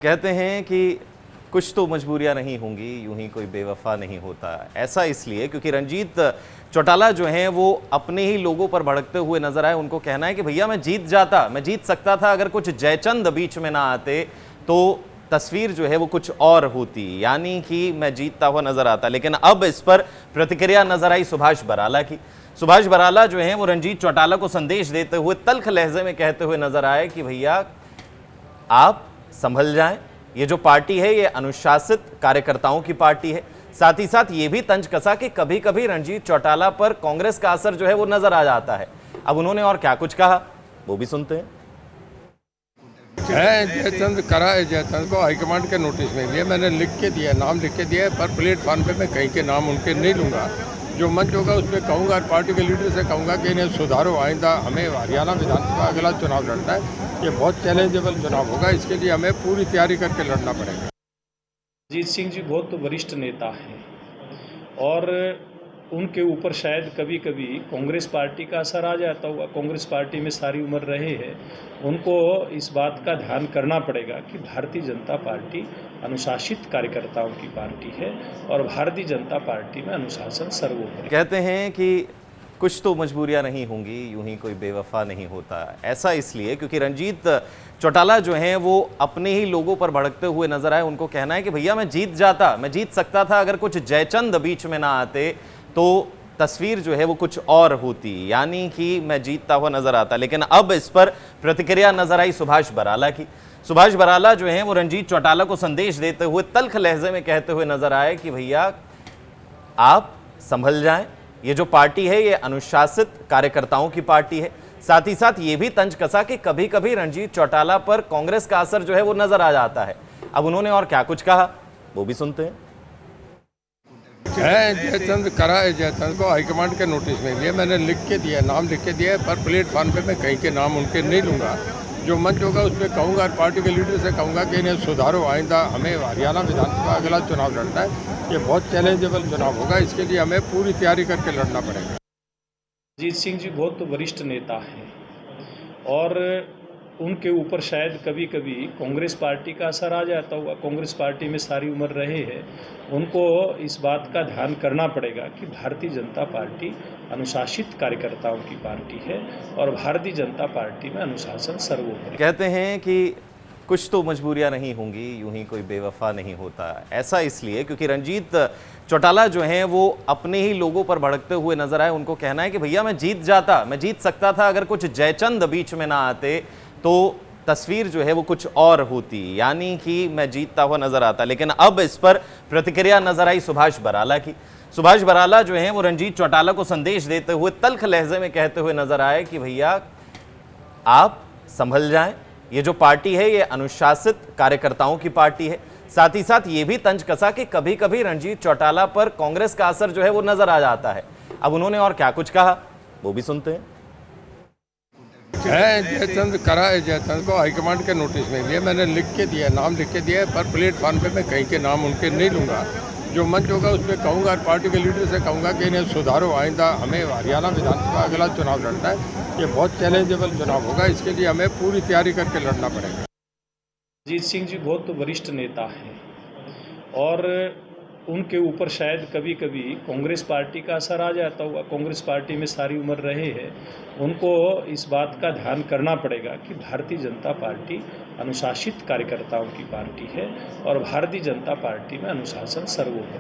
कहते हैं कि कुछ तो मजबूरियां नहीं होंगी, यूं ही कोई बेवफा नहीं होता। ऐसा इसलिए क्योंकि रंजीत चौटाला जो हैं वो अपने ही लोगों पर भड़कते हुए नजर आए। उनको कहना है कि भैया मैं जीत सकता था अगर कुछ जयचंद बीच में ना आते तो तस्वीर जो है वो कुछ और होती, यानी कि मैं जीतता हुआ नजर आता। लेकिन अब इस पर प्रतिक्रिया नजर आई सुभाष बराला की। सुभाष बराला जो हैं वो रंजीत चौटाला को संदेश देते हुए तल्ख लहजे में कहते हुए नजर आए कि भैया आप संभल जाएं, ये जो पार्टी है ये अनुशासित कार्यकर्ताओं की पार्टी है। साथ ही साथ ये भी तंज कसा कि कभी कभी रंजीत चौटाला पर कांग्रेस का असर जो है वो नजर आ जाता है। अब उन्होंने और क्या कुछ कहा वो भी सुनते हैं। जयचंद करा है, जयचंद को हाईकमांड के नोटिस में दिया, मैंने लिख के दिया, नाम लिख के दिया है, पर प्लेटफॉर्म पे मैं कहीं के नाम उनके नहीं लूँगा। जो मंच होगा उस पर कहूँगा, पार्टी के लीडर से कहूँगा कि इन्हें सुधारो। आइंदा हमें हरियाणा विधानसभा अगला चुनाव लड़ना है, ये बहुत चैलेंजेबल चुनाव होगा, इसके लिए हमें पूरी तैयारी करके लड़ना पड़ेगा। अजीत सिंह जी बहुत वरिष्ठ नेता हैं और उनके ऊपर शायद कभी कभी कांग्रेस पार्टी का असर आ जाता होगा। कांग्रेस पार्टी में सारी उम्र रहे हैं, उनको इस बात का ध्यान करना पड़ेगा कि भारतीय जनता पार्टी अनुशासित कार्यकर्ताओं की पार्टी है और भारतीय जनता पार्टी में अनुशासन सर्वोपरि। कहते हैं कि कुछ तो मजबूरियां नहीं होंगी, यूं ही कोई बेवफा नहीं होता। ऐसा इसलिए क्योंकि रंजीत चौटाला जो हैं वो अपने ही लोगों पर भड़कते हुए नजर आए। उनको कहना है कि भैया मैं जीत सकता था अगर कुछ जयचंद बीच में ना आते तो तस्वीर जो है वो कुछ और होती, यानी कि मैं जीतता हुआ नजर आता। लेकिन अब इस पर प्रतिक्रिया नजर आई सुभाष बराला की। सुभाष बराला जो हैं वो रंजीत चौटाला को संदेश देते हुए तल्ख लहजे में कहते हुए नजर आए कि भैया आप संभल जाएं, ये जो पार्टी है ये अनुशासित कार्यकर्ताओं की पार्टी है। साथ ही साथ ये भी तंज कसा कि कभी कभी रंजीत चौटाला पर कांग्रेस का असर जो है वो नजर आ जाता है। अब उन्होंने और क्या कुछ कहा वो भी सुनते हैं। जयचंद करा है, जयचंद को हाईकमांड के नोटिस में दिया, मैंने लिख के दिया, नाम लिख के दिया है, पर प्लेटफॉर्म पे मैं कहीं के नाम उनके नहीं लूँगा। जो मंच होगा उस पर कहूँगा, पार्टी के लीडर से कहूँगा कि इन्हें सुधारो। आइंदा हमें हरियाणा विधानसभा अगला चुनाव लड़ना है, ये बहुत चैलेंजेबल चुनाव होगा, इसके लिए हमें पूरी तैयारी करके लड़ना पड़ेगा। अजीत सिंह जी बहुत वरिष्ठ नेता हैं और उनके ऊपर शायद कभी कभी कांग्रेस पार्टी का असर आ जाता होगा। कांग्रेस पार्टी में सारी उम्र रहे हैं, उनको इस बात का ध्यान करना पड़ेगा कि भारतीय जनता पार्टी अनुशासित कार्यकर्ताओं की पार्टी है और भारतीय जनता पार्टी में अनुशासन सर्वोपरि। कहते हैं कि कुछ तो मजबूरियां नहीं होंगी, यूं ही कोई बेवफा नहीं होता। ऐसा इसलिए क्योंकि रंजीत चौटाला जो हैं वो अपने ही लोगों पर भड़कते हुए नजर आए। उनको कहना है कि भैया मैं जीत सकता था अगर कुछ जयचंद बीच में ना आते तो तस्वीर जो है वो कुछ और होती, यानी कि मैं जीतता हुआ नजर आता। लेकिन अब इस पर प्रतिक्रिया नजर आई सुभाष बराला की। सुभाष बराला जो हैं वो रंजीत चौटाला को संदेश देते हुए तल्ख लहजे में कहते हुए नजर आए कि भैया आप संभल जाएं, ये जो पार्टी है ये अनुशासित कार्यकर्ताओं की पार्टी है। साथ ही साथ ये भी तंज कसा कि कभी कभी रंजीत चौटाला पर कांग्रेस का असर जो है वो नजर आ जाता है। अब उन्होंने और क्या कुछ कहा वो भी सुनते हैं। जयचंद करा है, जयचंद को हाईकमांड के नोटिस में दिया, मैंने लिख के दिया, नाम लिख के दिया है, पर प्लेटफॉर्म पे मैं कहीं के नाम उनके नहीं लूँगा। जो मंच होगा उस पर कहूँगा, पार्टी के लीडर से कहूँगा कि इन्हें सुधारो। आइंदा हमें हरियाणा विधानसभा अगला चुनाव लड़ना है, ये बहुत चैलेंजेबल चुनाव होगा, इसके लिए हमें पूरी तैयारी करके लड़ना पड़ेगा। अजीत सिंह जी बहुत वरिष्ठ नेता हैं और उनके ऊपर शायद कभी कभी कांग्रेस पार्टी का असर आ जाता होगा। कांग्रेस पार्टी में सारी उम्र रहे हैं, उनको इस बात का ध्यान करना पड़ेगा कि भारतीय जनता पार्टी अनुशासित कार्यकर्ताओं की पार्टी है और भारतीय जनता पार्टी में अनुशासन सर्वोपरि।